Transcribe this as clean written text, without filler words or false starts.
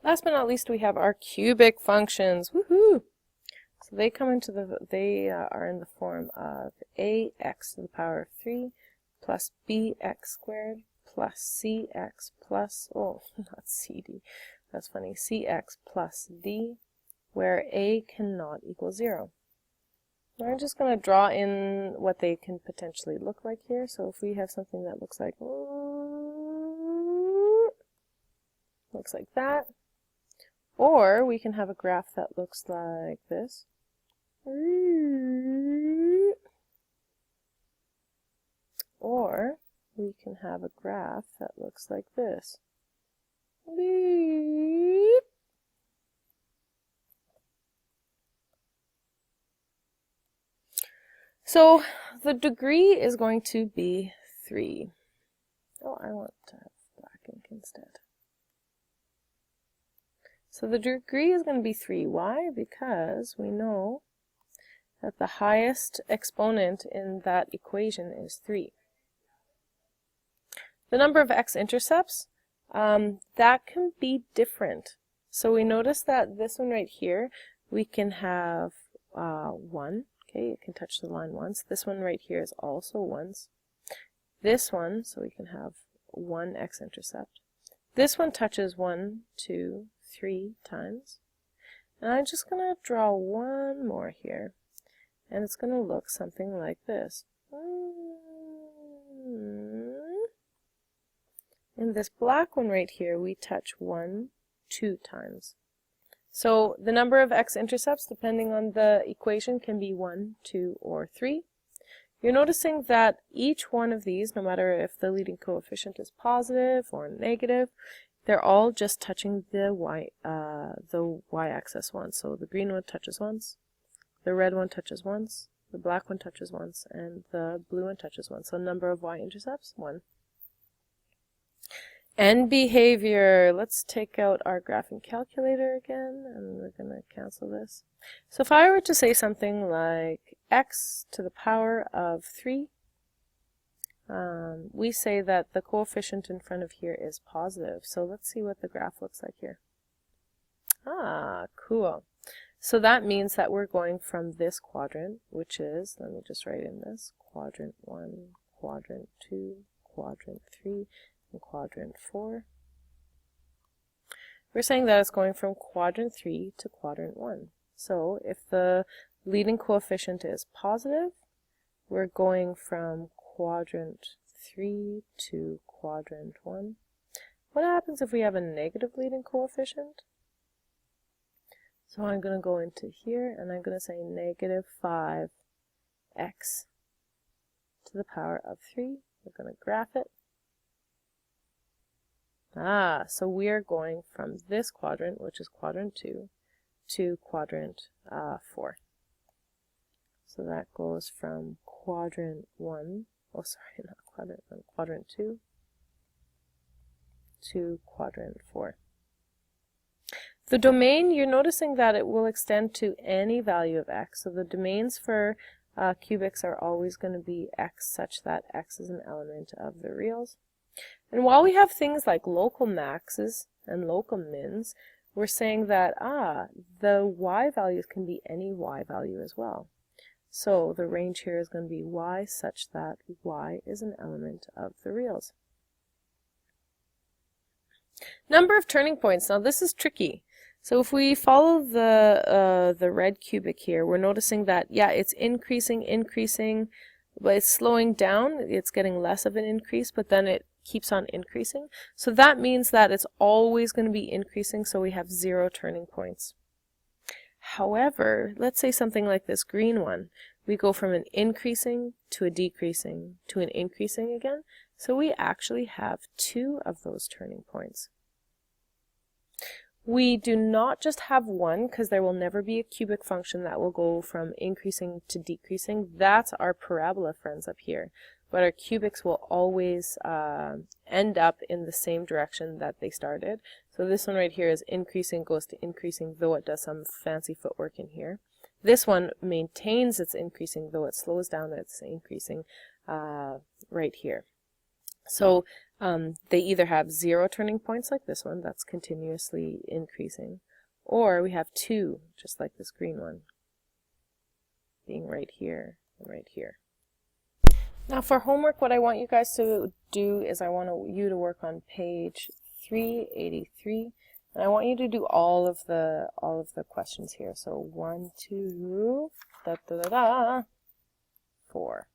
Last but not least, we have our cubic functions. Woohoo! So they come into are in the form of ax to the power of 3 plus bx squared plus cx plus, oh, not cd, that's funny, cx plus d, where a cannot equal 0. Now I'm just going to draw in what they can potentially look like here. So if we have something that looks like that, or we can have a graph that looks like this. Or we can have a graph that looks like this. So the degree is going to be 3. Oh, I want to have black ink instead. So the degree is going to be 3. Why? Because we know that the highest exponent in that equation is 3. The number of x-intercepts, that can be different. So we notice that this one right here, we can have 1. Okay, it can touch the line once. This one right here is also once. This one, so we can have 1 x-intercept. This one touches 1, 2, 3 times. And I'm just going to draw one more here. And it's going to look something like this. In this black one right here, we touch 1, 2 times. So the number of x-intercepts, depending on the equation, can be 1, 2, or 3. You're noticing that each one of these, no matter if the leading coefficient is positive or negative, they're all just touching the y-axis once. So the green one touches once, the red one touches once, the black one touches once, and the blue one touches once. So number of y-intercepts, 1. And behavior. Let's take out our graphing calculator again, and we're going to cancel this. So if I were to say something like x to the power of 3, we say that the coefficient in front of here is positive. So let's see what the graph looks like here. Ah, cool. So that means that we're going from this quadrant, which is, let me just write in this, quadrant 1, quadrant 2, quadrant 3, and quadrant 4. We're saying that it's going from quadrant 3 to quadrant 1. So if the leading coefficient is positive, we're going from quadrant 3 to quadrant 1. What happens if we have a negative leading coefficient? So I'm going to go into here and I'm going to say negative 5x to the power of 3. We're going to graph it. So we are going from this quadrant, which is quadrant 2, to quadrant 4. So that goes from quadrant 1, oh sorry, not quadrant 1, quadrant 2 to quadrant 4. The domain, you're noticing that it will extend to any value of x. So the domains for cubics are always going to be x such that x is an element of the reals. And while we have things like local maxes and local mins, we're saying that, the y values can be any y value as well. So the range here is going to be y such that y is an element of the reals. Number of turning points. Now this is tricky. So if we follow the red cubic here, we're noticing that, yeah, it's increasing, but it's slowing down. It's getting less of an increase, but then it keeps on increasing. So that means that it's always going to be increasing, so we have 0 turning points. However, let's say something like this green one. We go from an increasing to a decreasing to an increasing again. So we actually have 2 of those turning points. We do not just have one, because there will never be a cubic function that will go from increasing to decreasing. That's our parabola friends up here. But our cubics will always end up in the same direction that they started. So this one right here is increasing, goes to increasing, though it does some fancy footwork in here. This one maintains its increasing, though it slows down its increasing right here. So they either have 0 turning points like this one, that's continuously increasing, or we have 2, just like this green one, being right here and right here. Now for homework, what I want you guys to do is I want you to work on page 383, and I want you to do all of the questions here. So 1, 2, 4.